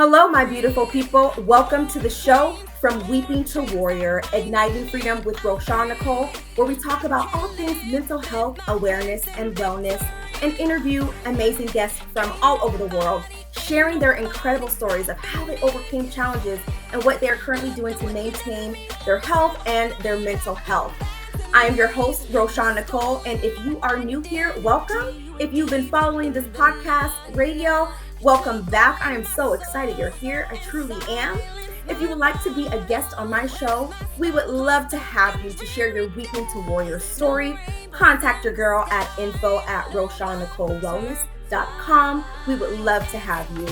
Hello, my beautiful people. Welcome to the show, From Weeping to Warrior, Igniting Freedom with Roshawn Nicole, where we talk about all things mental health, awareness, and wellness, and interview amazing guests from all over the world, sharing their incredible stories of how they overcame challenges and what they're currently doing to maintain their health and their mental health. I am your host, Roshawn Nicole, and if you are new here, welcome. If you've been following this podcast, radio, welcome back. I am so excited you're here. I truly am. If you would like to be a guest on my show, we would love to have you to share your Weeping to Warrior story. Contact your girl at info@RoshawnNicoleWellness.com. We would love to have you.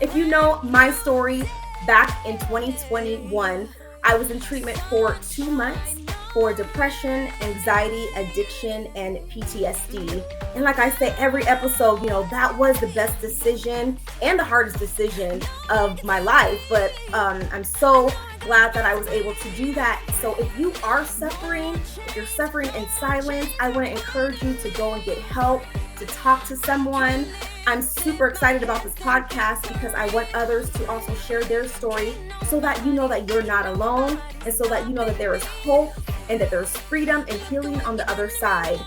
If you know my story, back in 2021, I was in treatment for 2 months for depression, anxiety, addiction, and PTSD. And like I say every episode, that was the best decision and the hardest decision of my life. But I'm so glad that I was able to do that. So if you are suffering, if you're suffering in silence, I want to encourage you to go and get help, to talk to someone. I'm super excited about this podcast because I want others to also share their story so that you know that you're not alone, and so that you know that there is hope and that there's freedom and healing on the other side.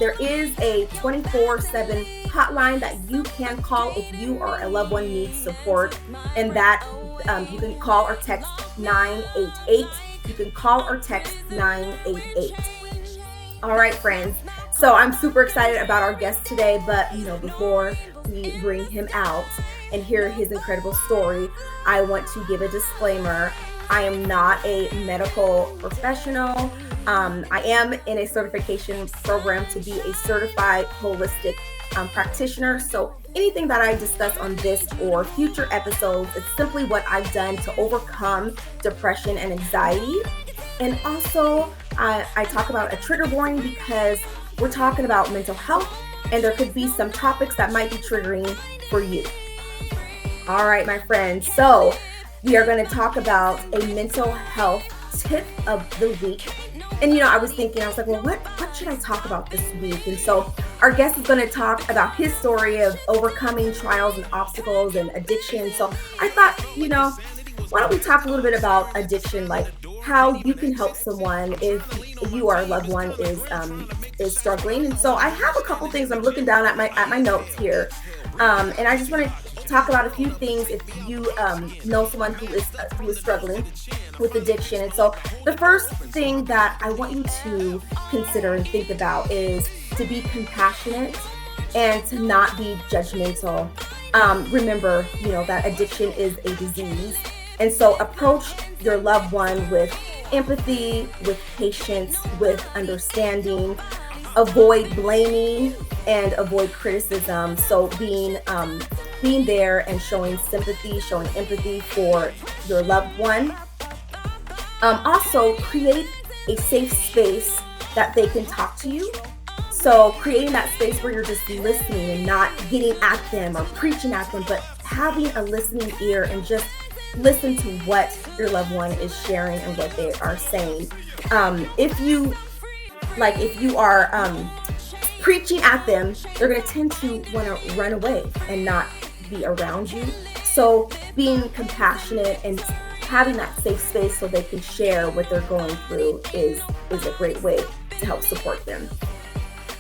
There is a 24/7 hotline that you can call if you or a loved one needs support, and that you can call or text 988. You can call or text 988. All right, friends. So I'm super excited about our guest today, but before we bring him out and hear his incredible story, I want to give a disclaimer. I am not a medical professional. I am in a certification program to be a certified holistic practitioner. So anything that I discuss on this or future episodes, it's simply what I've done to overcome depression and anxiety. And also, I talk about a trigger warning because we're talking about mental health, and there could be some topics that might be triggering for you. All right, my friends. So we are going to talk about a mental health tip of the week. And, I was thinking, I was like, well, what should I talk about this week? And so our guest is going to talk about his story of overcoming trials and obstacles and addiction. So I thought, why don't we talk a little bit about addiction, like how you can help someone if you or a loved one is struggling. And so I have a couple things. I'm looking down at my notes here, and I just want to talk about a few things if you know someone who is struggling with addiction. And so the first thing that I want you to consider and think about is to be compassionate and to not be judgmental. Remember, that addiction is a disease. And so approach your loved one with empathy, with patience, with understanding. Avoid blaming and avoid criticism. So being there and showing sympathy, showing empathy for your loved one. Also, create a safe space that they can talk to you. So creating that space where you're just listening and not getting at them or preaching at them, but having a listening ear and just listen to what your loved one is sharing and what they are saying. If you are preaching at them, they're going to tend to want to run away and not be around you. So being compassionate and having that safe space so they can share what they're going through is a great way to help support them.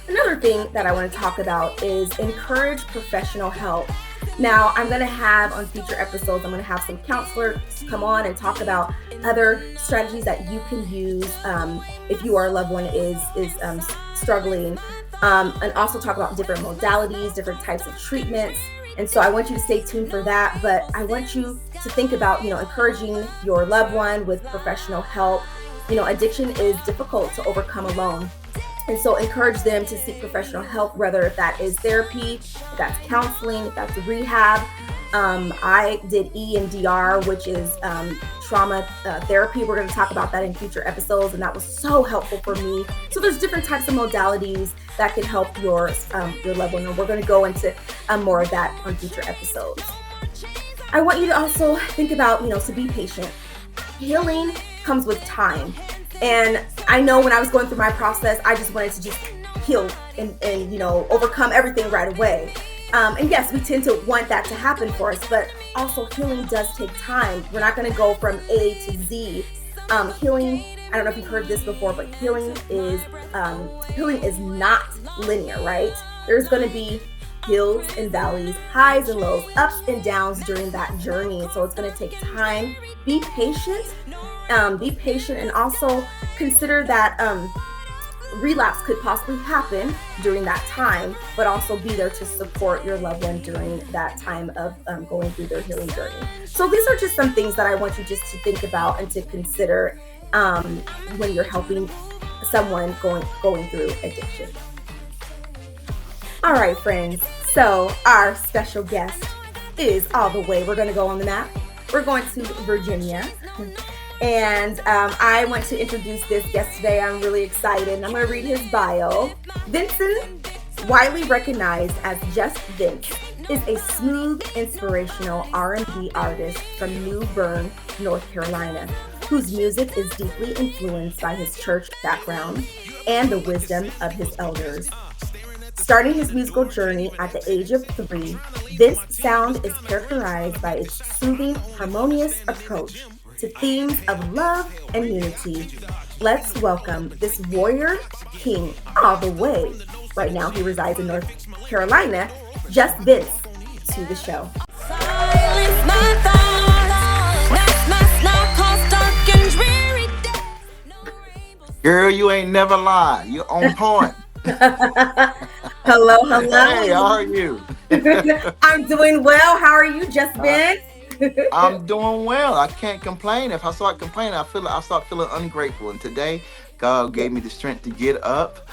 Another thing that I want to talk about is encourage professional help. Now, I'm going to have on future episodes, I'm going to have some counselors come on and talk about other strategies that you can use if you or a loved one is struggling, and also talk about different modalities, different types of treatments. And so I want you to stay tuned for that. But I want you to think about, encouraging your loved one with professional help. Addiction is difficult to overcome alone. And so encourage them to seek professional help, whether if that is therapy, if that's counseling, if that's rehab. I did EMDR, which is trauma therapy. We're going to talk about that in future episodes, and that was so helpful for me. So there's different types of modalities that can help your loved one, and we're going to go into more of that on future episodes. I want you to also think about, to be patient. Healing comes with time. And I know when I was going through my process, I just wanted to just heal and overcome everything right away. And yes, we tend to want that to happen for us, but also healing does take time. We're not going to go from A to Z. Healing, I don't know if you've heard this before, but healing is not linear, right? There's going to be hills and valleys, highs and lows, ups and downs during that journey. So it's going to take time. Be patient. Be patient, and also consider that relapse could possibly happen during that time, but also be there to support your loved one during that time of going through their healing journey. So these are just some things that I want you just to think about and to consider when you're helping someone going through addiction. All right, friends. So our special guest is all the way. We're going to go on the map. We're going to Virginia. And I want to introduce this guest today. I'm really excited. I'm going to read his bio. Vincent, widely recognized as Just Vince, is a smooth, inspirational R&B artist from New Bern, North Carolina, whose music is deeply influenced by his church background and the wisdom of his elders. Starting his musical journey at the age of 3, Vince's sound is characterized by its soothing, harmonious approach to themes of love and unity. Let's welcome this warrior king all the way. Right now he resides in North Carolina, Just Vince, to the show. Girl, you ain't never lied. You're on point. Hello, hello. Hey, how are you? I'm doing well. How are you, Just Vince? I'm doing well. I can't complain. If I start complaining, I start feeling ungrateful. And today, God gave me the strength to get up,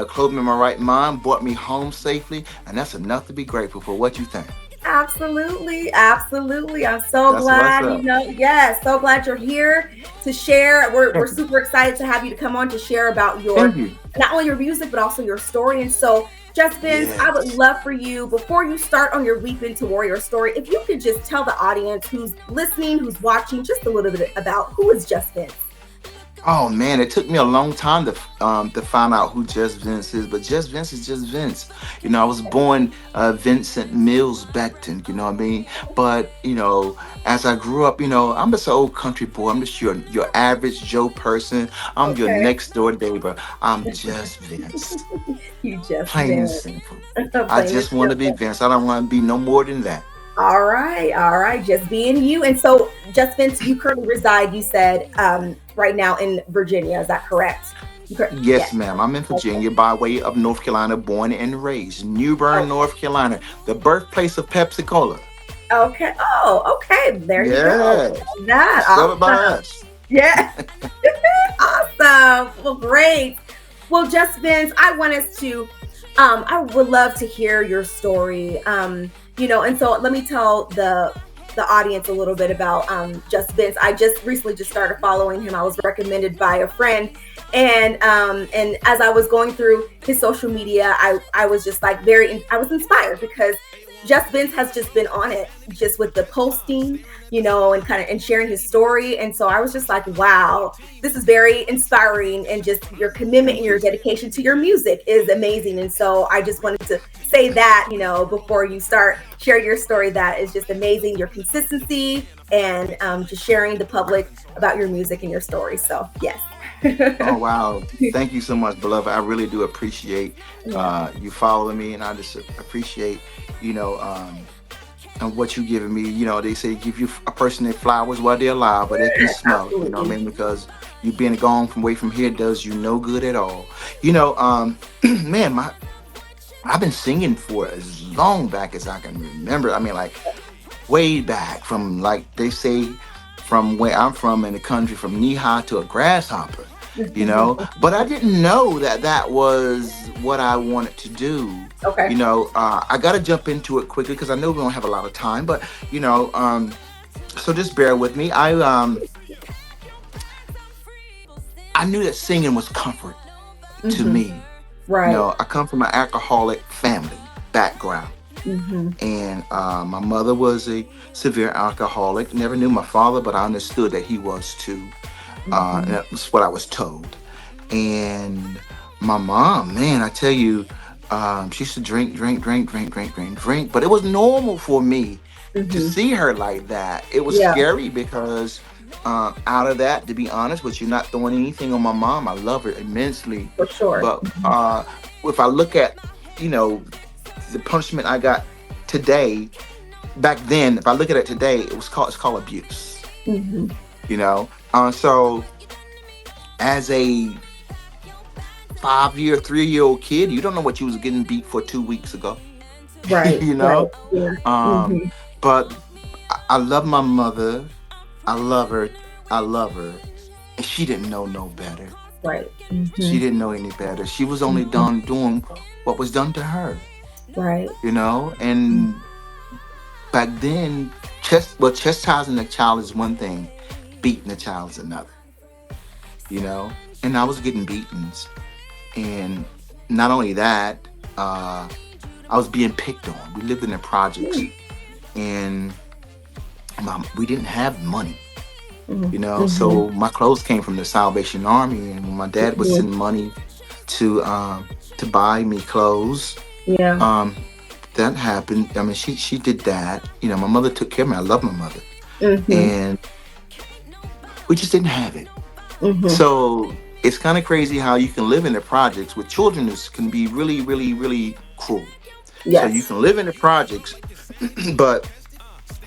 clothed me in my right mind, brought me home safely, and that's enough to be grateful for. What you think? Absolutely, absolutely. I'm so That's glad, what's yes, so glad you're here to share. We're super excited to have you to come on to share about Thank you. not only your music, but also your story. And so, Just Vince, I would love for you, before you start on your Weep Into Warrior story, if you could just tell the audience who's listening, who's watching, just a little bit about who is Just Vince. Oh man, it took me a long time to find out who Just Vince is, but Just Vince is Just Vince. I was born Vincent Mills Beckton, you know what I mean? But as I grew up, I'm just an old country boy. I'm just your average Joe person. I'm your Okay. next door neighbor. I'm Just Vince. You just Plain and Vince. simple. I Plain and just want to be simple. Vince. I don't want to be no more than that. All right, just being you. And so, Just Vince, you currently reside, you said, right now in Virginia. Is that correct? Yes, Yes. ma'am. I'm in Okay. Virginia by way of North Carolina, born and raised. New Bern, Oh, North Carolina, the birthplace of Pepsi Cola. okay. Oh, okay. There you go. Yes. That Discovered by awesome. us. Yeah. Awesome. Well, great. Well, Just Vince, I would love to hear your story. And so let me tell the audience a little bit about Just Vince. I just recently just started following him. I was recommended by a friend, and as I was going through his social media, I was just like I was inspired because Just Vince has just been on it, just with the posting, and kind of and sharing his story. And so I was just like, wow, this is very inspiring, and just your commitment and Thank your you. dedication to your music is amazing. And so I just wanted to say that, before you start share your story, that is just amazing. Your consistency and just sharing the public about your music and your story. So yes. Oh wow! Thank you so much, beloved. I really do appreciate Yeah, you following me, and I just appreciate you know and what you giving me. They say give you a person their flowers while they're alive, but they can smell it. You know what I absolutely. mean? Because you being gone from away from here does you no good at all. Man, I've been singing for as long back as I can remember. I mean, like way back from, like they say, from where I'm from in the country, from knee high to a grasshopper. But I didn't know that that was what I wanted to do. Okay. I got to jump into it quickly because I know we don't have a lot of time. But so just bear with me. I knew that singing was comfort to Hmm. me. Right. I come from an alcoholic family background. Hmm. And my mother was a severe alcoholic. Never knew my father, but I understood that he was too. And Hmm. that's what I was told. And my mom, man, I tell you, she used to drink, drink, drink, drink, drink, drink, drink. But it was normal for me to Mhm. see her like that. It was Yeah, scary because out of that, to be honest with you, not throwing anything on my mom, I love her immensely. for sure. But if I look at, you know, the punishment I got today, back then, if I look at it today, it's called abuse. Mhm. You know, so as a 5 year, 3 year old kid, you don't know what you was getting beat for 2 weeks ago. Right, You right. know, Yeah. um, Mhm. but I love my mother. I love her. I love her. And she didn't know no better. Right. She Mhm. didn't know any better. She was only Mhm. done doing what was done to her, Right. you know? Mhm. And back then, chastising a child is one thing, beating a child is another, you know? And I was getting beatings. And not only that, I was being picked on. We lived in the projects and we didn't have money. Mhm. You know, Mhm. so my clothes came from the Salvation Army, and when my dad would Mhm. send money to buy me clothes, Yeah. um, that happened. I mean, she did that. You know, my mother took care of me. I love my mother, Mhm. and we just didn't have it. Mhm. So it's kind of crazy how you can live in the projects with children who can be really, really, really cruel. So you Yes. can live in the projects, but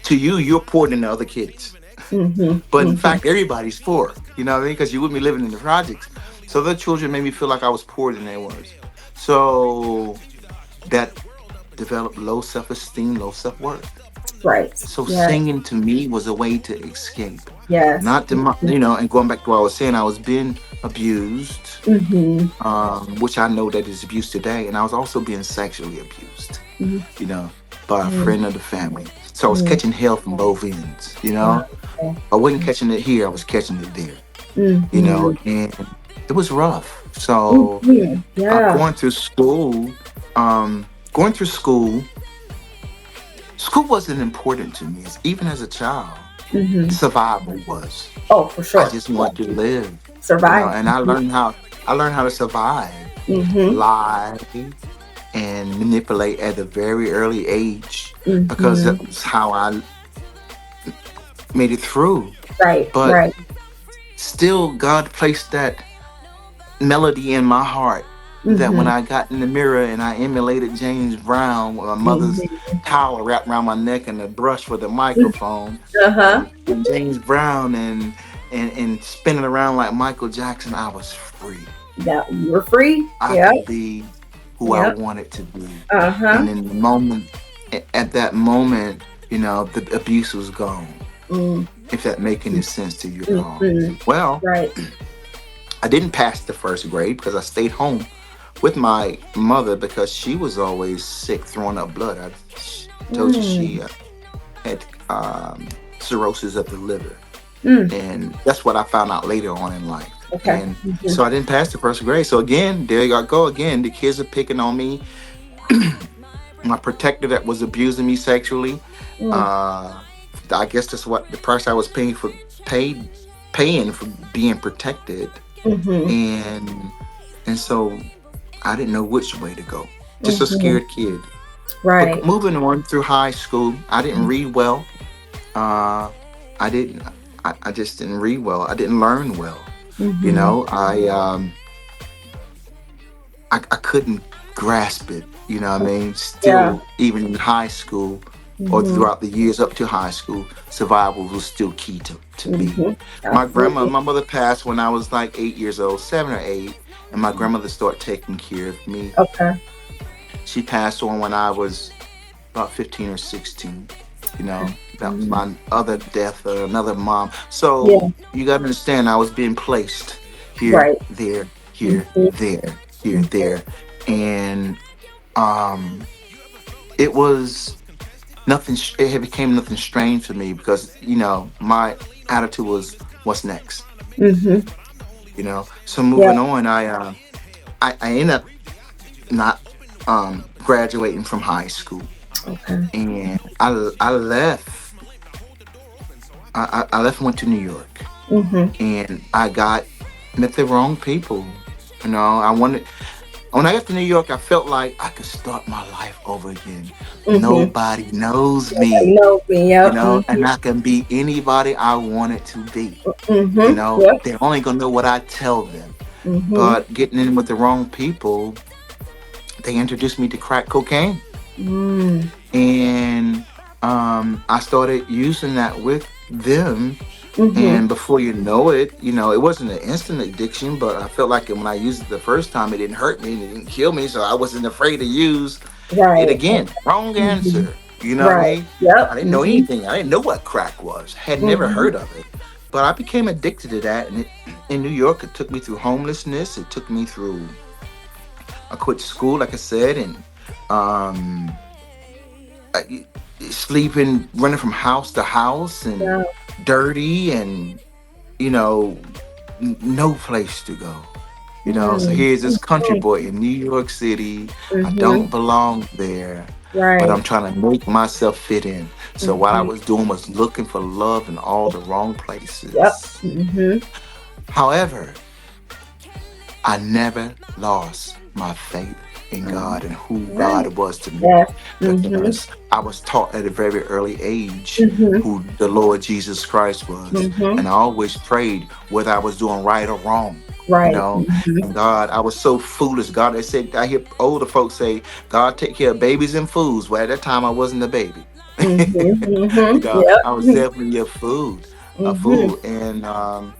to you, you're poor than the other kids. Mhm. But in Mhm. fact, everybody's poor. You know what I mean? Because you wouldn't be living in the projects. So the children made me feel like I was poorer than they was. So that developed low self-esteem, low self-worth. Right. So Yes. singing to me was a way to escape. Yes. Not to my, you know, and going back to what I was saying, I was being abused, Mhm. which I know that is abuse today, and I was also being sexually abused, Mhm. you know, by a Mhm. friend of the family. So I was Mhm. catching hell from both ends, you Wow. know. I wasn't catching it here, I was catching it there, you know, Mhm. and it was rough. So Mhm. Yeah. going through school, going through school wasn't important to me, even as a child. Mhm. Survival was. Oh, for I sure. just wanted to live, you know, Survive. and I learned how to survive, Mhm. lie, and manipulate at a very early age because Mhm. that's how I made it through. Right. But Right. still, God placed that melody in my heart that when Mhm. I got in the mirror and I emulated James Brown with my mother's Mhm. towel wrapped around my neck and a brush for the microphone Uh-huh. and James Brown and spinning around like Michael Jackson, I was free. Yeah, you were free. I Yeah. could be who I Yeah. wanted to be. Uh-huh. And in the moment, at that moment, you know, the abuse was gone. Mm. If that make any sense to you at all. Mhm. Well, Right. I didn't pass the first grade because I stayed home with my mother because she was always sick, throwing up blood. I told you Mm. she had cirrhosis of the liver. Mm. And that's what I found out later on in life. Okay. And Mhm. so I didn't pass the first grade. So again, there you go again. The kids are picking on me. My protector that was abusing me sexually. Mm. Uh, I guess that's what the price I was paid paying for being protected. Mhm. And so I didn't know which way to go. Just a Mhm. scared kid. But Right. moving on through high school, I didn't read well. Uh, I didn't. I just didn't read well. I didn't learn well. You Mhm. know, I couldn't grasp it. You know what I mean? Yeah. Still, even in high school or Mhm. throughout the years up to high school, survival was still key to me. Mhm. Absolutely. My mother passed when I was like 8 years old, 7 or 8, and my grandmother started taking care of me. Okay. She passed on when I was about 15 or 16. You Okay. know, that was Mhm. my other death, another mom. Yeah. So you got to understand, I was being placed here, Right. there, here, Mhm. there, here, Mhm. there, and um, it was nothing. It had became nothing strange for me because you know my attitude was, "What's next?" Mhm. You know. So Yeah. moving on, I ended up not graduating from high school, Okay. and I left. I left and went to New York, Mhm. and I got met the wrong people. You know, I wanted. When I got to New York, I felt like I could start my life over again. Mm-hmm. Nobody knows Nobody me, knows me. Yep. and Mm-hmm. I can be anybody I want it to be. Mm-hmm. Yep. They're only gonna know what I tell them. Mm-hmm. But getting in with the wrong people, they introduced me to crack cocaine, Mm. and I started using that with them. Mm-hmm. And before you know it, it wasn't an instant addiction, but I felt like when I used it the first time, it didn't hurt me and it didn't kill me, so I wasn't afraid to use it Right. again. Wrong Mm-hmm. answer. You know what I Right. mean? I Yep. didn't know Mm-hmm. anything. I didn't know what crack was. Had never Mm-hmm. heard of it. But I became addicted to that. And in New York, it took me through homelessness. It took me through, I quit school, like I said, and um, I, sleeping, running from house to house and Yeah. dirty and, you know, no place to go. So Mm. here's this country Mm-hmm. boy in New York City. I Mm-hmm. don't belong there, but I'm Right. trying to make myself fit in. So what I Mm-hmm. was doing was looking for love in all the wrong Yep. places. Mm-hmm. However, I never lost my faith in God and who Right. God was to me, Yes. Mm-hmm. because I was taught at a very early age Mm-hmm. who the Lord Jesus Christ was. Mm-hmm. And I always prayed whether I was doing right or wrong. You Right. know, Mm-hmm. and God, I was so foolish. God, they said, I hear older folks say, God take care of babies and fools. Well, at that time, I wasn't a baby. Mm-hmm. Mm-hmm. Yep. I was definitely a Mm-hmm. fool. And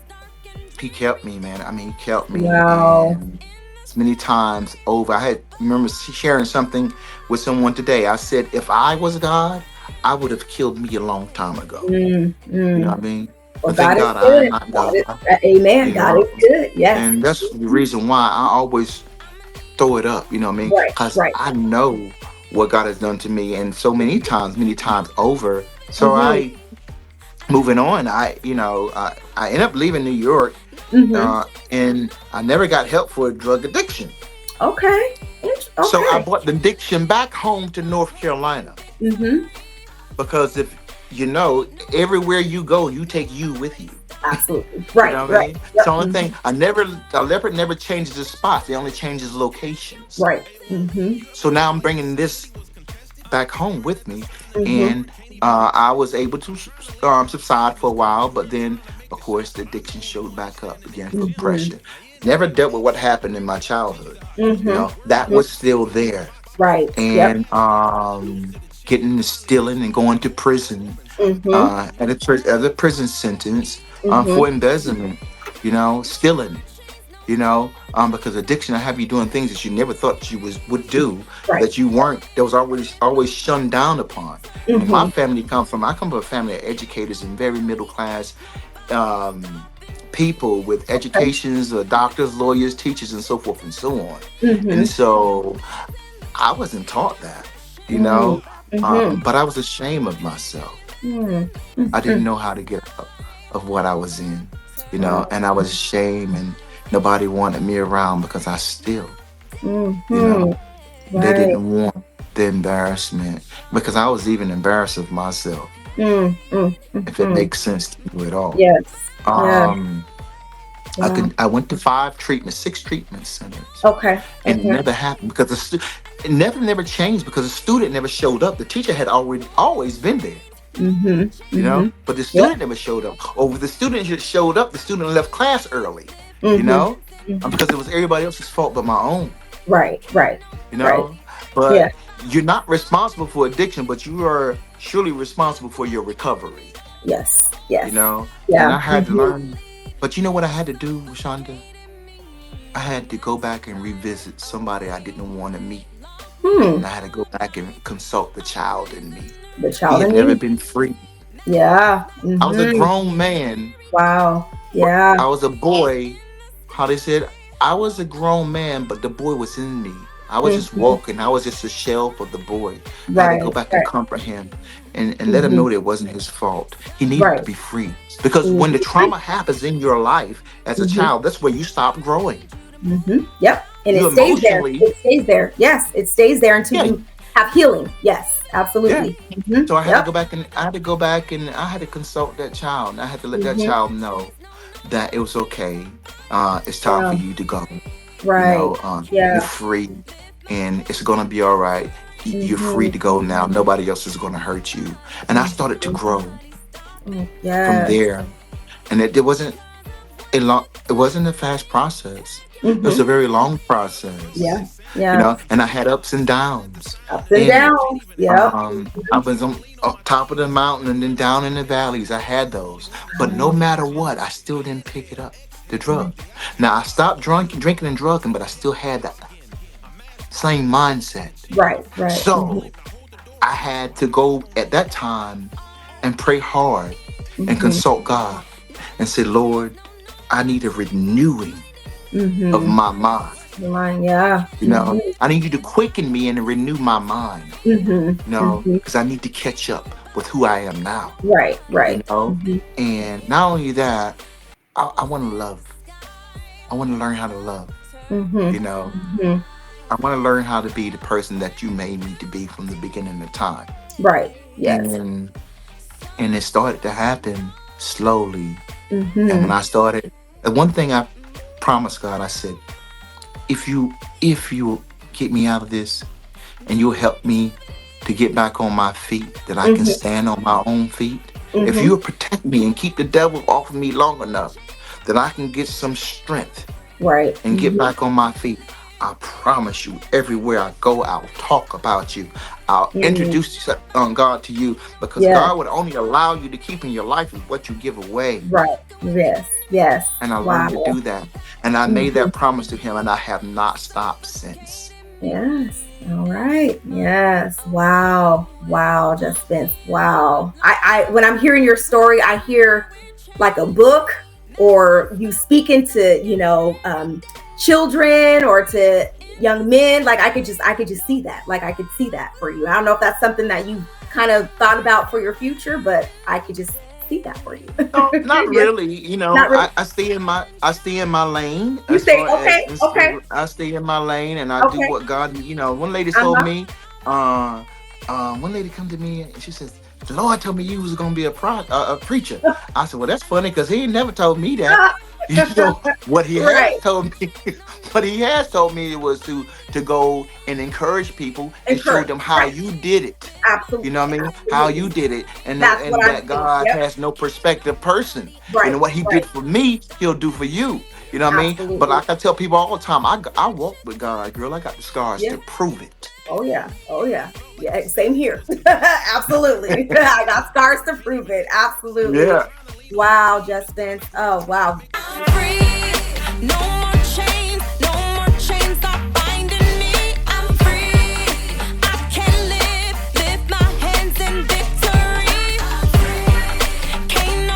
he kept me, man. I mean, he kept me, Wow. and as many times over. I had remember sharing something with someone today. I said, if I was God, I would have killed me a long time ago. You know Mm-hmm. what I mean? Well, But thank God is God I am good. not God God. is, amen. You God know, is good. Yes. and that's the reason why I always throw it up. You know what I mean? Right. Because Right. I know what God has done to me, and so many times over. So Mm-hmm. moving on. I ended up leaving New York, Mm-hmm. and I never got help for drug addiction. Okay. So I Okay. brought the addiction back home to North Carolina, Mm-hmm. because if you know, everywhere you go, you take you with you. Absolutely. You Right. know what I Right. mean? It's the Yep. only Mm-hmm. thing. A leopard never changes its spots. It only changes locations. Right. Mm-hmm. So now I'm bringing this back home with me, Mm-hmm. and I was able to subside for a while, but then, of course, the addiction showed back up again for Mm-hmm. pressure. Never dealt with what happened in my childhood. Mm-hmm. That Mm-hmm. was still there, Right. Yep. and getting to stealing and going to prison, Mm-hmm. at a prison sentence Mm-hmm. for embezzlement, stealing, because addiction will have you doing things that you never thought that you would do, Right. that you weren't, that was always shunned down upon. And my Mm-hmm. family I come from a family of educators and very middle class um, people with Okay. educations, doctors, lawyers, teachers, and so forth and so on. And Mm-hmm. so I wasn't taught that, you Mm-hmm. know, Mm-hmm. but I was ashamed of myself. I Mm-hmm. didn't know how to get out of what I was in, Wow. and I was ashamed, and nobody wanted me around because I still, you Mm-hmm. know, they Right. didn't want the embarrassment, because I was even embarrassed of myself, Mm-hmm. if it Mm-hmm. makes sense to you at all. Yes. Yeah. Um, Wow. I went to six treatment centers, Okay. and it Okay. never happened because it never changed, because the student never showed up. The teacher had already always been there. Mm-hmm. Mm-hmm. But the Yep. student never showed up. Or if the student had showed up, the student left class early, you Mm-hmm. know, because it was everybody else's fault but my own, Right. Right. you Right. know. Yeah. But you're not responsible for addiction, but you are surely responsible for your recovery, Yes. Yes. And Yeah. I had to Mm-hmm. learn. But you know what I had to do, Shonda? I had to go back and revisit somebody I didn't want to meet. Hmm. And I had to go back and consult the child in me. The He child had in never you. been free. Yeah. I was a Mm-hmm. grown man, Wow. but Yeah. I was a boy. How they said, I was a grown man, but the boy was in me. I was just Mm-hmm. walking. I was just a shell for the boy. I had to go Right. back and Right. comfort him, and let him Mm-hmm. know that it wasn't his fault. He needed to Right. be free. Because when the Mm-hmm. trauma happens in your life as a Mm-hmm. child, that's where you stop growing. Yep. And You it stays there. emotionally, It stays there. Yes. It stays there until yeah, you have healing. Yes. yeah. Absolutely. So Yep. I had to go back and I had to consult that child. And I had to let that Mm-hmm. child know that it was okay. It's time for Wow. you to go. Right. You're Yeah. free, and it's gonna be all right. You're free Mhm. to go now. Nobody else is gonna hurt you. And I started to Mhm. grow from Yes. there. And it wasn't a long, it wasn't a fast process. It was a Mhm. very long process, Yeah. Yeah. and I had ups and downs Ups and in it. downs. Yep. I was on top of the mountain and then down in the valleys. I had those, but no matter what, I still didn't pick it up. The drug. Now I stopped drinking and drugging, but I still had that same mindset. Right. Right. So I had to go at that time and pray hard and Mhm. consult God and say, Lord, I need a renewing of Mhm. my mind. Line. Yeah. Mhm. I need you to quicken me and renew my mind, Mhm. Mhm. because I need to catch up with who I am now, Right. you Right. know. Mhm. And not only that, I want to love. I want to learn how to love, you Mhm. know. Mhm. I want to learn how to be the person that you made me to be from the beginning of time. Right. Yes. And it started to happen slowly. And when Mhm. I started, the one thing I promised God, I said, if you get me out of this and you'll help me to get back on my feet, that I can Mhm. stand on my own feet, if Mhm. you'll protect me and keep the devil off of me long enough that I can get some strength Right. and get Mhm. back on my feet, I promise you, everywhere I go, I'll talk about you. I'll Mhm. introduce God to you, because Yeah. God would only allow you to keep in your life is what you give away. Right. Yes. Yes. And I learned to Wow. do that. And I made Mhm. that promise to him, and I have not stopped since. Yes. All right. Yes. Wow. Wow. Just Vince. Wow. When I'm hearing your story, I hear like a book, or you speaking to, children or to young men. Like I could just see that. Like I could see that for you. I don't know if that's something that you kind of thought about for your future, but I could just see that for you. No, not Yeah. really. Not really. I stay in my lane You as say far okay. Okay. I stay in my lane and I do Okay. what God. One lady told Uh-huh. me, one lady come to me and she says, "The Lord told me you was gonna be a preacher." I said, "Well, that's funny because He ain't never told me that." What He has Right. told me, what He has told me was to go and encourage people and show Encourage. them how Right. you did it. You know Absolutely. what I mean? How you Absolutely. did it, and That's what I'm that saying. God Yep. has no perspective person. Right. What He did Right. for me, He'll do for you. You know what I mean? But Absolutely. like I tell people all the time, I walk with God, girl. I got the scars Yeah. to prove it. Oh yeah. Oh yeah. Yeah. Same here. Absolutely. I got scars to prove it. Absolutely. Yeah. Wow, Justin. Oh wow. Free, no more chains, no more chains are binding me. I'm free. I can lift my hands in victory. Ain't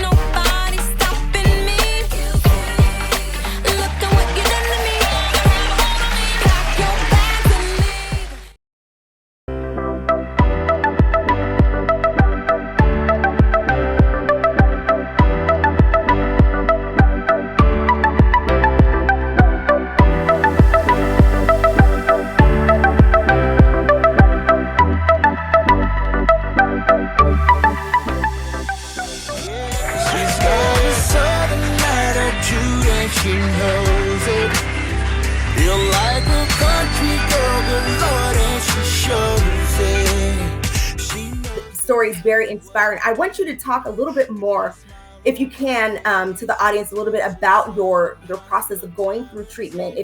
nobody stopping me. Look at what you done to me. Pack your bags and leave. She's got a southern attitude and she knows it. Feel like a country girl, but Lord, and she shows it. She knows. Story is very inspiring. I want you to talk a little bit more, if you can, to the audience a little bit about your process of going through treatment.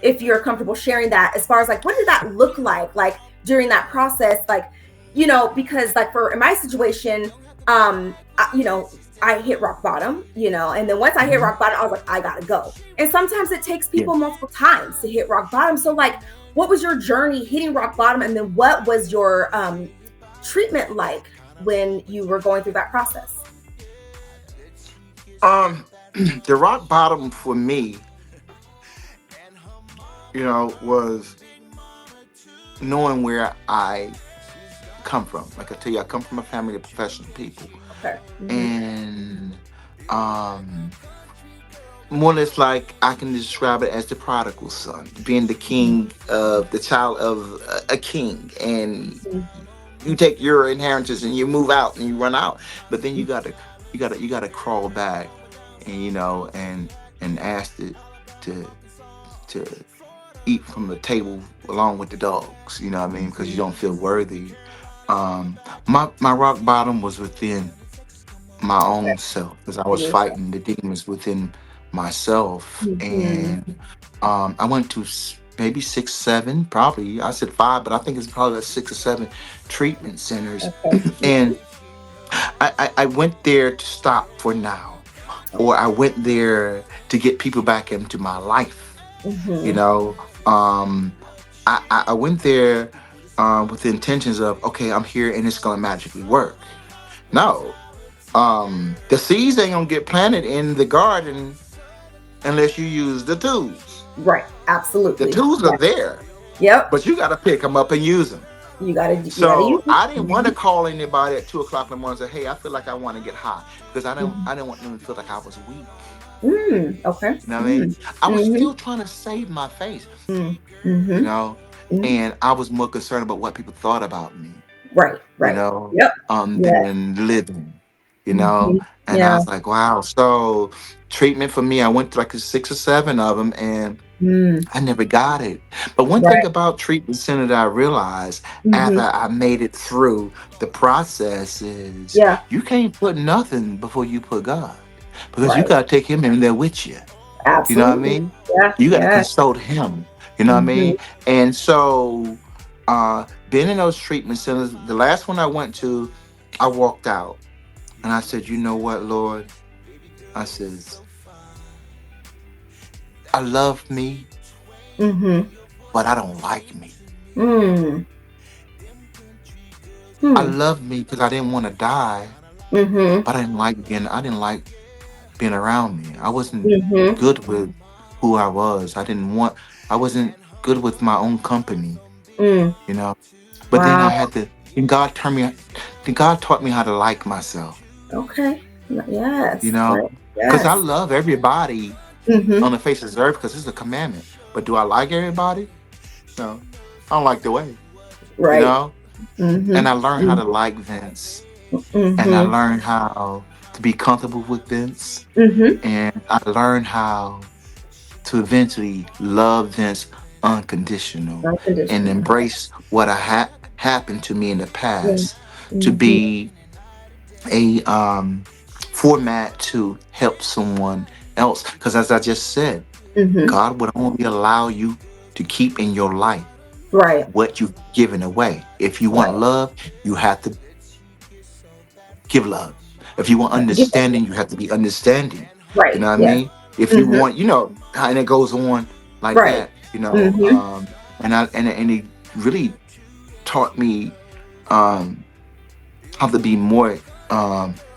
If you're comfortable sharing that, as far as like what did that look like during that process, because like for in my situation, I hit rock bottom, and then once I hit Mhm. rock bottom, I was like, I gotta go. And sometimes it takes Yeah. people multiple times to hit rock bottom. So like, what was your journey hitting rock bottom, and then what was your treatment like when you were going through that process? Um, the rock bottom for me, was knowing where I come from. Like I tell you, I come from a family of professional people, Okay. Hmm. and um, more or less like I can describe it as the prodigal son, being the king of the child of a king, and you take your inheritance and you move out and you run out, but then you gotta crawl back, and and ask to to eat from the table along with the dogs. You know what I mean? Because you don't feel worthy. My rock bottom was within my own self, because I was fighting the demons within myself. Mm-hmm. And I went to maybe 6 7, probably I said 5, but I think it's probably like 6 or 7 treatment centers. Okay. And I went there to stop for now, or I went there to get people back into my life. You Mm-hmm. know, I went there with the intentions of, okay, I'm here and it's gonna magically work. No, the seeds ain't gonna get planted in the garden unless you use the tools. Right. The Absolutely. tools are Yeah. there, Yep. but you got to pick them up and use them. You gotta use So it. I didn't want to call anybody at 2 o'clock in the morning and say, "Hey, I feel like I want to get high," because I didn't want them to feel like I was weak. Okay. You know what I mean? I was Mm-hmm. still trying to save my face. You Mm-hmm. know, Mm-hmm. and I was more concerned about what people thought about me. Right. You Right. know, Yep. Yeah. than living. You know, Mm-hmm. and I Yeah. was like, wow. So treatment for me, I went to like 6 or 7 of them, and Mm. I never got it. But one thing Right. about treatment center that I realized after Mm-hmm. I made it through the process is Yeah. you can't put nothing before you put God, because you Right. got to take Him in there with you. You know what I Absolutely. mean? Yeah. You got to Yeah. consult Him. You know what I Mm-hmm. mean? And so, being in those treatment centers, the last one I went to, I walked out and I said, you know what, Lord? I says, I love me, Mm-hmm. but I don't like me. Mm. I Hmm. love me because I didn't want to die, Mm-hmm. but I didn't like being around me. I wasn't Mm-hmm. good with who I was. I wasn't good with my own company, Mm. you know. But then I Wow. had to, and God turned me, then God taught me how to like myself, Okay. you Yes. know, Right. because I Yes. love everybody Mm-hmm. on the face of the earth because it's a commandment. But do I like everybody? No, I don't like the way, you Right. know. And Mm-hmm. I learned how to like Vince, and I Mm-hmm. learned how to be comfortable with Vince, Mm-hmm. and I learned how to eventually love Vince unconditional and Unconditional. embrace what happened to me in the Yeah. past to Mm-hmm. be a format to help someone else. Because as I just said, Mm-hmm. God would only allow you to keep in your life Right. what you've given away. If you want Right. love, you have to give love. If you want Give it. understanding, you have to be understanding. You Right. know what I Yes. mean? If you Mm-hmm. want, and it goes on like Right. that, you know. Mm-hmm. And he really taught me um how to be more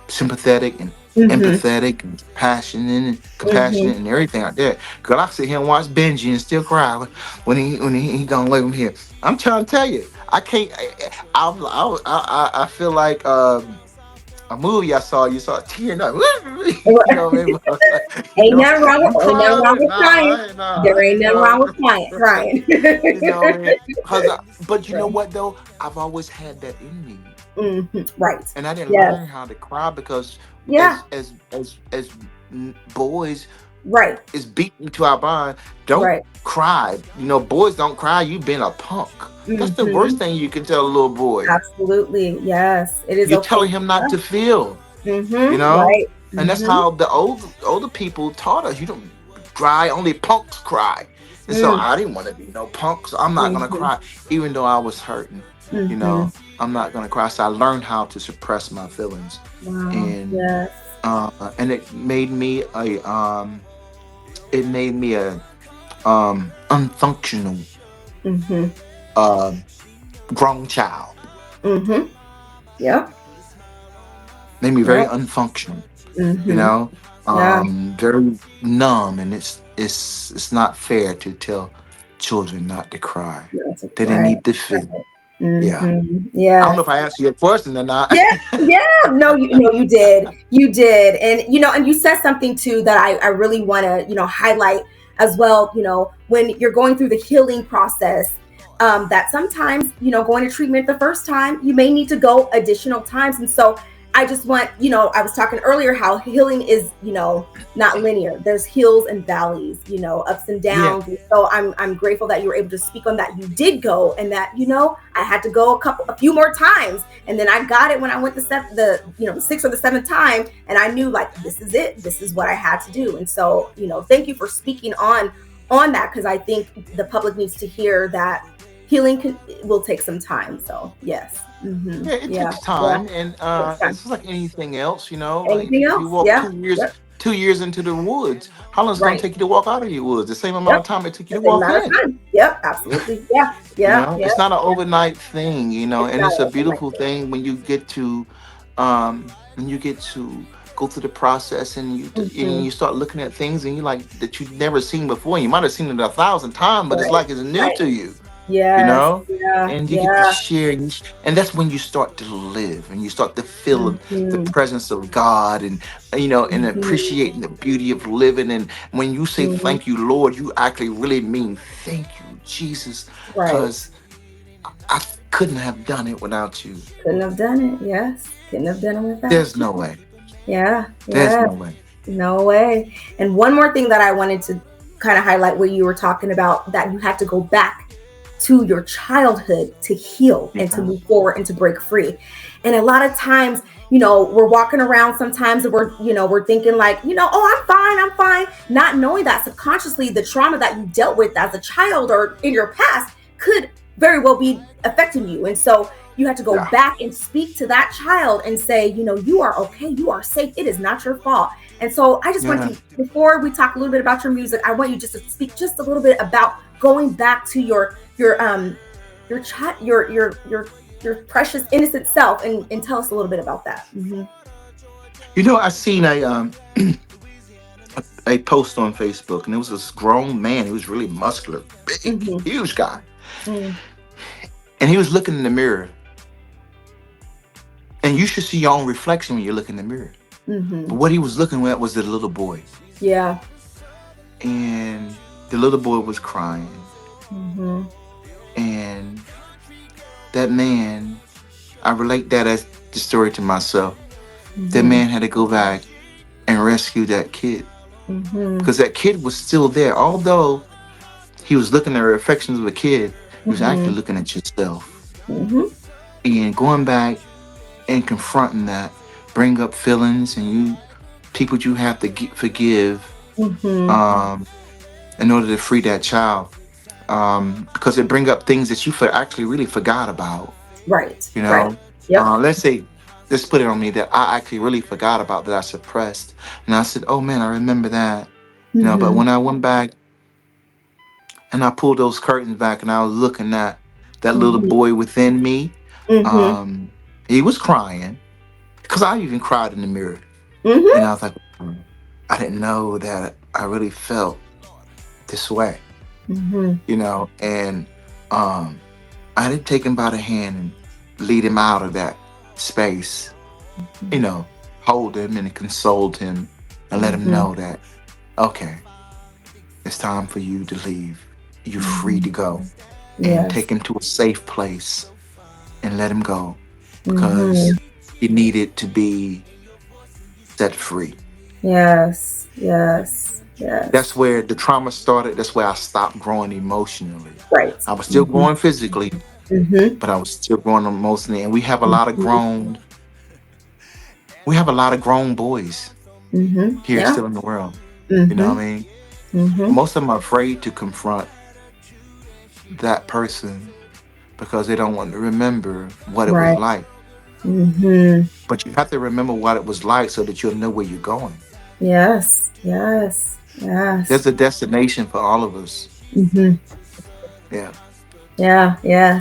sympathetic and Mm-hmm. empathetic and passionate and Mm-hmm. compassionate and everything like that. Cause I sit here and watch Benji and still cry when he don't let him here. I'm trying to tell you, I can't. I feel like a movie I saw. You saw tearing up. You know what I mean? Ain't nothing wrong You with ain't nothing cry wrong with with crying. There I ain't ain't nothing wrong with crying. no. Crying. You know what I mean? But you know what though? I've always had that in me, Mm-hmm. Right. and I didn't Yes. learn how to cry because Yeah. as boys Right. is beaten to our bond. Don't Right. cry. Boys don't cry. You been a punk. That's the worst Mm-hmm. thing you can tell a little boy. Absolutely. Yes. It is You're okay telling to him not cry. to feel. You Mm-hmm. know, Right. and that's Mm-hmm. how the older people taught us. You don't cry. Only punks cry. And so Mm. I didn't want to be no punk. So I'm not gonna Mm-hmm. cry, even though I was hurting. You Mm-hmm. know, I'm not gonna cry. So I learned how to suppress my feelings, Wow. and Yes. and it made me a unfunctional Mm-hmm. um grown child. Mm-hmm. Yep. Made me very Yep. unfunctional. You Mm-hmm. know, Yeah. very numb, and it's not fair to tell children not to cry. That's That they right. need to feel. Yeah. Mm-hmm. I don't know Yes. if I answered your question or not. Yeah, yeah. No, you did. You did. And and you said something too that I really want to, highlight as well, when you're going through the healing process, that sometimes, going to treatment the first time, you may need to go additional times. And so I just want, I was talking earlier how healing is, not linear. There's hills and valleys, ups and Yeah. downs. And so I'm grateful that you were able to speak on that. You did go, and that, I had to go a few more times, and then I got it when I went the sixth or the seventh time, and I knew, like, this is it. This is what I had to do. And so, thank you for speaking on that, because I think the public needs to hear that healing will take some time. So yes. Mm-hmm. Yeah, it Yeah. takes time, Yeah. and Takes time. it's just like anything else, Like Anything if you else? walk Yeah. 2 years, Yep. 2 years into the woods, how long is it going to Right. take you to walk out of your woods? The same amount Yep. of time it took you The to same walk amount of in. time. Yep. Absolutely. Yeah. Yeah. Yeah. It's not an overnight thing, It's and not it's a overnight. beautiful thing when you get to go through the process, and Mm-hmm. you start looking at things, and you like that you've never seen before. You might have seen it 1,000 times, but it's Right. like it's new Right. to you. you Yes. know Yeah. and you get to Yeah. share, and that's when you start to live, and you start to feel the Mm-hmm. presence of God, and and Mm-hmm. appreciating the beauty of living. And when you say Mm-hmm. thank you, Lord, you actually really mean thank you, Jesus, Right. because I couldn't have done it without you. Couldn't have done it. Yes. Couldn't have done it without There's you. no way. Yeah. There's Yeah. no way. No way. And one more thing that I wanted to kind of highlight, where you were talking about that you had to go back to your childhood to heal and to Yeah. move forward and to break free. And a lot of times, we're walking around sometimes, and we're thinking like, oh, I'm fine, not knowing that subconsciously the trauma that you dealt with as a child or in your past could very well be affecting you. And so you have to go Yeah. back and speak to that child and say, you are okay, you are safe, it is not your fault. And so I just want Yeah. you, before we talk a little bit about your music, I want you just to speak just a little bit about going back to your precious innocent self, and tell us a little bit about that. Mm-hmm. I seen a post on Facebook, and it was this grown man. He was really muscular, big, Mm-hmm. huge guy, Mm-hmm. and he was looking in the mirror. And you should see your own reflection when you look in the mirror. Mm-hmm. But what he was looking at was the little boy, Yeah. and the little boy was crying, Mm-hmm. and that man, I relate that as the story to myself. That Mm-hmm. man had to go back and rescue that kid, Mm-hmm. because that kid was still there. Although he was looking at the reflections of a kid, he was actually Mm-hmm. looking at yourself. Mm-hmm. And going back and confronting that, bring up feelings, and people you have to forgive, Mm-hmm. um, in order to free that child, because it bring up things that you actually really forgot about. Right. You Right. know, Yep. let's put it on me that I actually really forgot about, that I suppressed, and I said, "Oh man, I remember that." But Mm-hmm. when I went back and I pulled those curtains back, and I was looking at that little Mm-hmm. boy within me, Mm-hmm. um, he was crying, because I even cried in the mirror, and Mm-hmm. I was like, I didn't know that I really felt this way, Mm-hmm. and I did take him by the hand and lead him out of that space, hold him and console him, and let him Mm-hmm. know that, okay, it's time for you to leave. You're free Mm-hmm. to go, and Yes. take him to a safe place and let him go, because Mm-hmm. he needed to be set free. Yes. Yes. Yes. That's where the trauma started. That's where I stopped growing emotionally. Right. I was still Mm-hmm. growing physically, Mm-hmm. but I was still growing emotionally. And Mm-hmm. we have a lot of grown boys Mm-hmm. here Yeah. still in the world. You know Mm-hmm. what I mean? Mm-hmm. Most of them are afraid to confront that person, because they don't want to remember what it was Right. like. Mm-hmm. But you have to remember what it was like, so that you'll know where you're going. Yes. Yes. Yes. There's a destination for all of us. Mm-hmm. Yeah. Yeah. Yeah.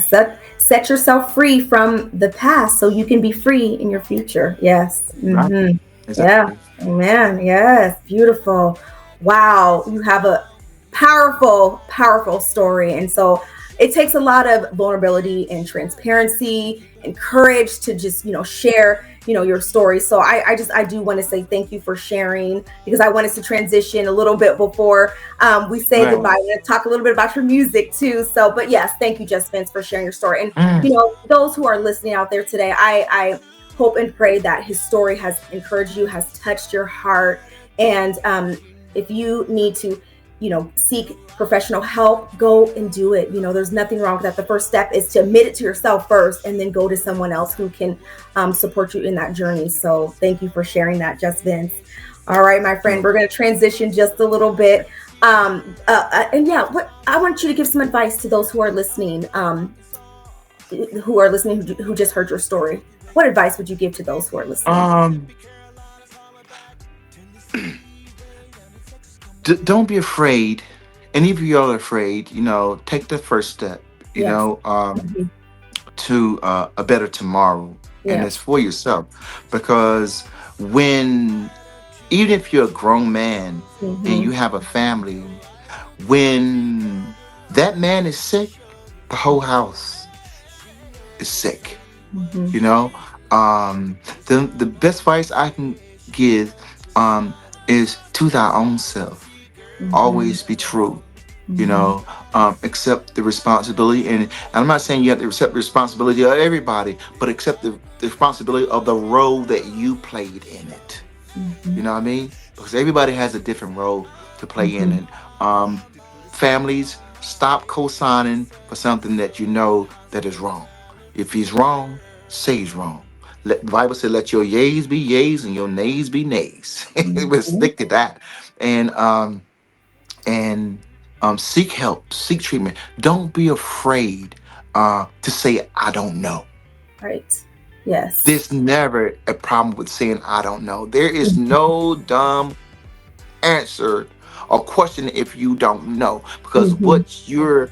Set yourself free from the past so you can be free in your future. Yes. Right. Mm-hmm. Yeah. Exactly. Amen. Yes. Beautiful. Wow. You have a powerful, powerful story. And so it takes a lot of vulnerability and transparency and courage to just, share, your story. So I do want to say thank you for sharing, because I want us to transition a little bit before we say Right. goodbye. We're going to talk a little bit about your music too. So, but yes, thank you, Just Vince, for sharing your story. And, Mm. those who are listening out there today, I hope and pray that his story has encouraged you, has touched your heart. And if you need to, seek professional help, go and do it. There's nothing wrong with that. The first step is to admit it to yourself first, and then go to someone else who can support you in that journey. So thank you for sharing that, Just Vince. All right, my friend, we're going to transition just a little bit. And yeah, what I want you to give some advice to those who are listening, who just heard your story. What advice would you give to those who are listening? Don't be afraid. And if you are afraid, take the first step, Yes. to a better tomorrow. And Yeah. it's for yourself. Because when, even if you're a grown man and you have a family, when that man is sick, the whole house is sick. Mhm. The best advice I can give is to thy own self. Always be true. Accept the responsibility, and I'm not saying you have to accept the responsibility of everybody, but accept the responsibility of the role that you played in it. You know what I mean? Because everybody has a different role to play in it. Families, stop co-signing for something that you know that is wrong. If he's wrong, say he's wrong. The Bible said, "Let your yeas be yeas and your nays be nays." But stick to that, and seek help, seek treatment. Don't be afraid to say, "I don't know." Right. Yes. There's never a problem with saying, "I don't know." There is no dumb answer or question if you don't know, because what you're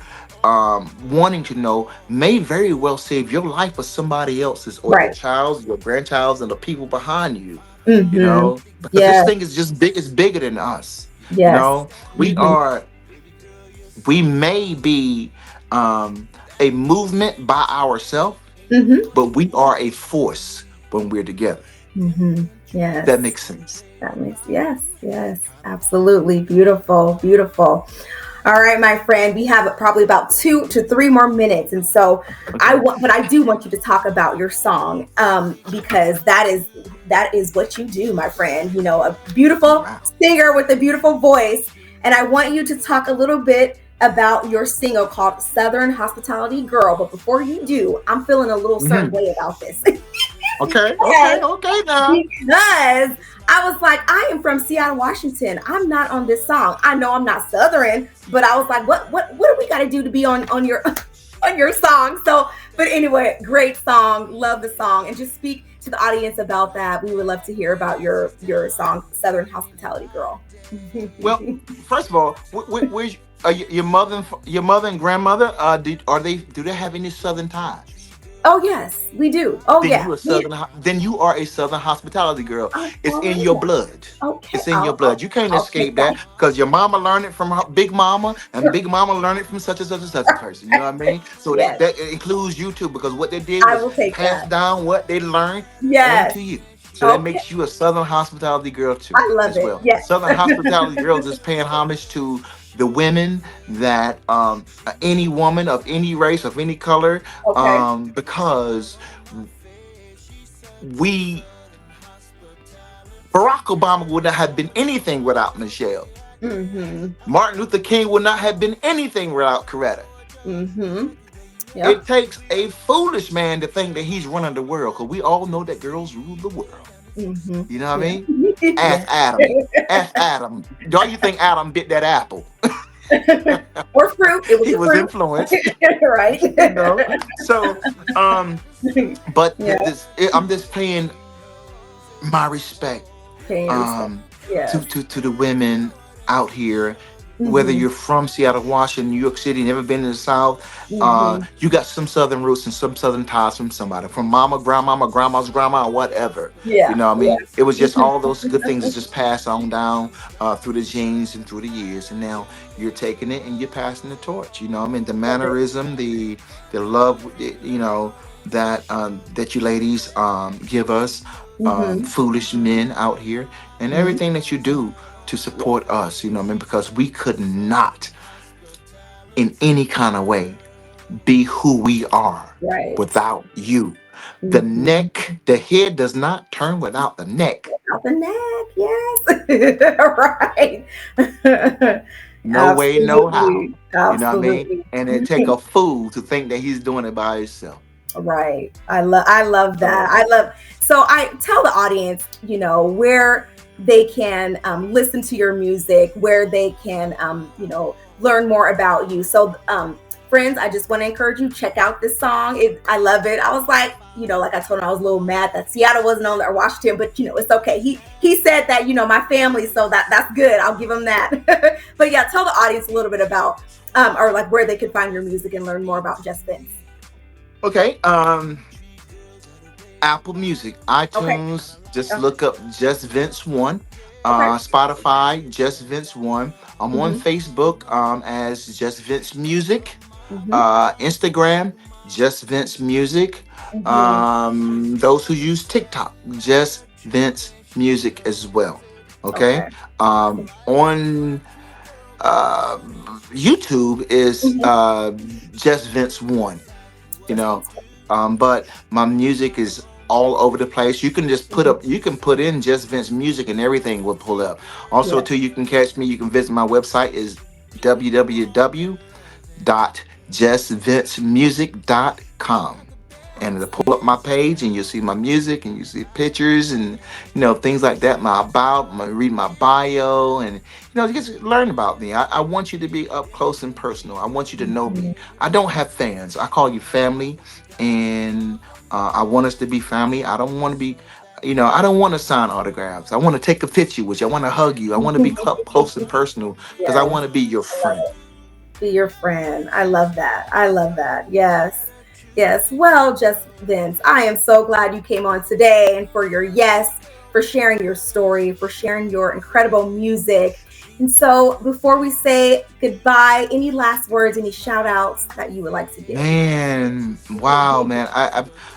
wanting to know may very well save your life or somebody else's, or your Right. child's, your grandchild's, and the people behind you. Mm-hmm. Because this Yes. thing is just big. It's bigger than us. Yes. We are. We may be a movement by ourselves, Mm-hmm. but we are a force when we're together. Yes. That makes sense. Yes, absolutely. Beautiful, beautiful. All right, my friend, we have probably about 2 to 3 more minutes. And so but I do want you to talk about your song, because that is what you do, my friend. A beautiful Wow. singer with a beautiful voice. And I want you to talk a little bit about your single called Southern Hospitality Girl. But before you do, I'm feeling a little certain way about this. Okay. Yes. Okay. Now. Because I was like, I am from Seattle, Washington. I'm not on this song. I know I'm not Southern, but I was like, what do we got to do to be on your on your song? So, but anyway, great song. Love the song, and just speak to the audience about that. We would love to hear about your song, Southern Hospitality Girl. Well, first of all, where's your mother and grandmother? Do they have any Southern ties? Oh yes, we do. Oh Then yeah. you a then you are a Southern hospitality girl. Oh, It's in your well, blood. okay. It's in your blood. You can't I'll take escape that, because your mama learned it from her Big Mama, and that. Big Mama learned it from such and such and such a person. You know what I mean? So Yes, that includes you too, because what they did I was will take pass that. down what they learned Yes. onto you. So that Okay. makes you a Southern hospitality girl too, I love as it. well. Yes. Southern hospitality girls is paying homage to the women that any woman of any race, of any color, Okay. because we Barack Obama would not have been anything without Michelle. Mm-hmm. Martin Luther King would not have been anything without Coretta. Mm-hmm. Yep. It takes a foolish man to think that he's running the world, because we all know that girls rule the world. Mm-hmm. You know what I mean? Yeah. Ask Adam. Ask Adam. Don't you think Adam bit that apple? Or fruit. It was He a was fruit. influenced. Right. So, but Yeah. I'm just paying my respect Okay, I respect. Yes. to the women out here, whether Mm-hmm. you're from Seattle, Washington, New York City, never been to the South. Mm-hmm. You got some Southern roots and some Southern ties from somebody, from mama, grandmama, grandma's grandma, whatever. You Yeah. know what I Yeah. mean? It was just all those good things that just passed on down through the genes and through the years, and now you're taking it and you're passing the torch. You know what I mean? The Love it. mannerism, the love, that you ladies give us, Mm-hmm. foolish men out here, and Mm-hmm. everything that you do to support us. You know what I mean? Because we could not, in any kind of way, be who we are Right. without you. The Mhm. neck, the head does not turn without the neck. Out the neck, yes. Right. No way, no how. Absolutely. You know what I mean? Absolutely. And it take a fool to think that he's doing it by himself. Right. I love that. So I love so I tell the audience, where they can listen to your music, where they can learn more about you. So friends, I just want to encourage you, check out this song. I love it. I was like, like I told him, I was a little mad that Seattle wasn't on there, or Washington, but it's okay. He said that, my family, so that's good. I'll give him that. But yeah, tell the audience a little bit about or like where they can find your music and learn more about Just Vince. okay, Apple Music, Okay. iTunes, just Oh, look up Just Vince 1. okay. Spotify, Just Vince 1. I'm on Mm-hmm. Facebook as Just Vince Music. Mm-hmm. Instagram, Just Vince Music. Mm-hmm. Those who use TikTok, Just Vince Music as well. Okay. Okay. On uh, YouTube is Mm-hmm. Just Vince 1. You Just know, but my music is all over the place. You can just mm-hmm. you can put in Just Vince Music and everything will pull up. Also, Yes. too, you can catch me. You can visit my website is www.justvincemusic.com, and it'll pull up my page and you'll see my music and you see pictures and things like that, my about, read my bio, and just learn about me. I want you to be up close and personal. I want you to know me. Mhm. I don't have fans. I call you family, and I want us to be family. I don't want to be, I don't want to sign autographs. I want to take a picture with you. I want to hug you. I want to be close and personal because I Yes. want to be your I love friend. it. Be your friend. I love that. I love that. Yes. Yes. Well, just Vince, I am so glad you came on today and for your yes, for sharing your story, for sharing your incredible music. And so before we say goodbye, any last words, any shout outs that you would like to give? Man, wow, man.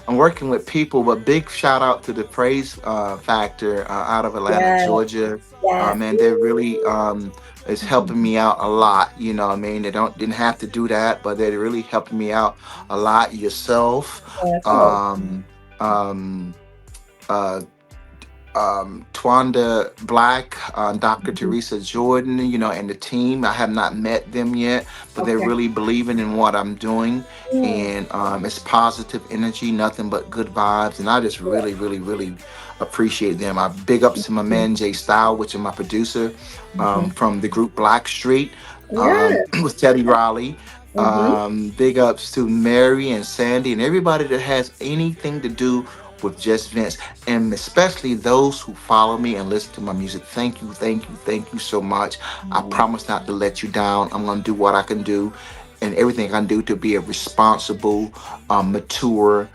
I'm working with people, but big shout out to the Praise Factor out of Atlanta, Yes. Georgia. Yes. Man, they're really is helping Mhm. me out a lot. I mean, they didn't have to do that, but they're really helping me out a lot. Yourself, Yes. Oh. um, um, uh, Twanda Black, Dr. Mhm. Teresa Jordan, and the team. I have not met them yet, but they're Okay. really believing in what I'm doing. Mm. And it's positive energy, nothing but good vibes. And I just Yeah. really, really, really appreciate them. I big ups to my Mhm. man Jay Style, which is my producer Mhm. from the group Black Street Yeah. with Teddy Riley. Mhm. Big ups to Mary and Sandy and everybody that has anything to do with Just Vince, and especially those who follow me and listen to my music. Thank you, thank you, thank you so much. I Mhm. promise not to let you down. I'm gonna do what I can do and everything I can do to be a responsible, mature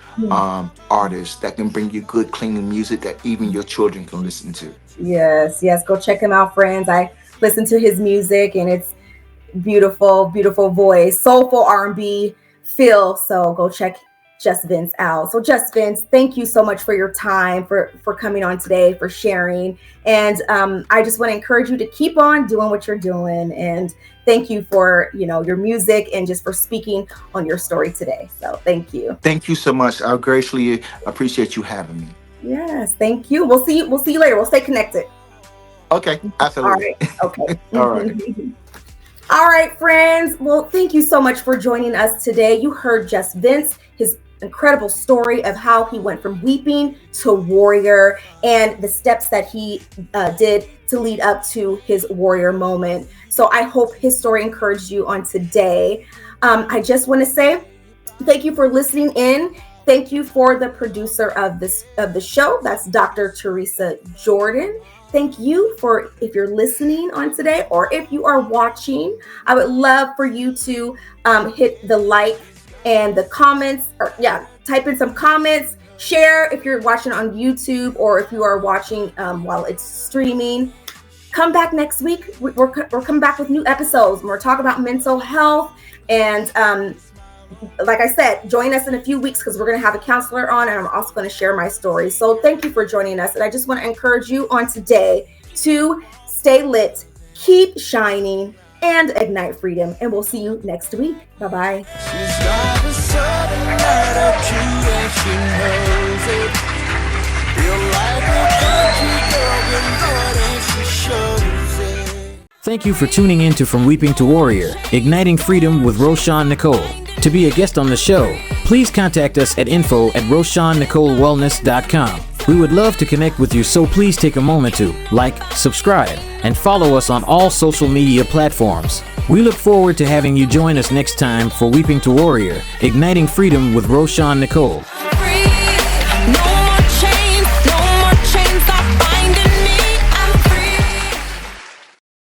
artist that can bring you good, clean music that even your children can listen to. Yes, yes. Go check him out, friends. I listen to his music, and it's beautiful, beautiful voice, soulful R&B feel. So go check Just Vince out. So Just Vince, thank you so much for your time, for coming on today, for sharing. And I just want to encourage you to keep on doing what you're doing. And thank you for your music and just for speaking on your story today. So thank you. Thank you so much. I graciously appreciate you having me. Yes, thank you. We'll see you. We'll see you later. We'll stay connected. Okay, All absolutely. right. Okay. All right. All right, friends. Well, thank you so much for joining us today. You heard Just Vince, his incredible story of how he went from weeping to warrior and the steps that he did to lead up to his warrior moment. So I hope his story encouraged you on today. I just want to say thank you for listening in. Thank you for the producer of the show. That's Dr. Teresa Jordan. Thank you for if you're listening on today or if you are watching. I would love for you to hit the like and the comments, or yeah, type in some comments. Share if you're watching on YouTube or if you are watching while it's streaming. Come back next week. We're coming back with new episodes. We're talking about mental health and like I said, join us in a few weeks because we're going to have a counselor on and I'm also going to share my story. So thank you for joining us. And I just want to encourage you on today to stay lit, keep shining, and ignite freedom. And we'll see you next week. Bye bye. She's got a southern attitude and she knows it. Feel like a country girl, but Lord, and she shows it. Thank you for tuning in to From Weeping to Warrior, Igniting Freedom with Roshawn Nicole. To be a guest on the show, please contact us at info@RoshawnNicoleWellness.com. We would love to connect with you, so please take a moment to like, subscribe, and follow us on all social media platforms. We look forward to having you join us next time for Weeping to Warrior, Igniting Freedom with Roshawn Nicole.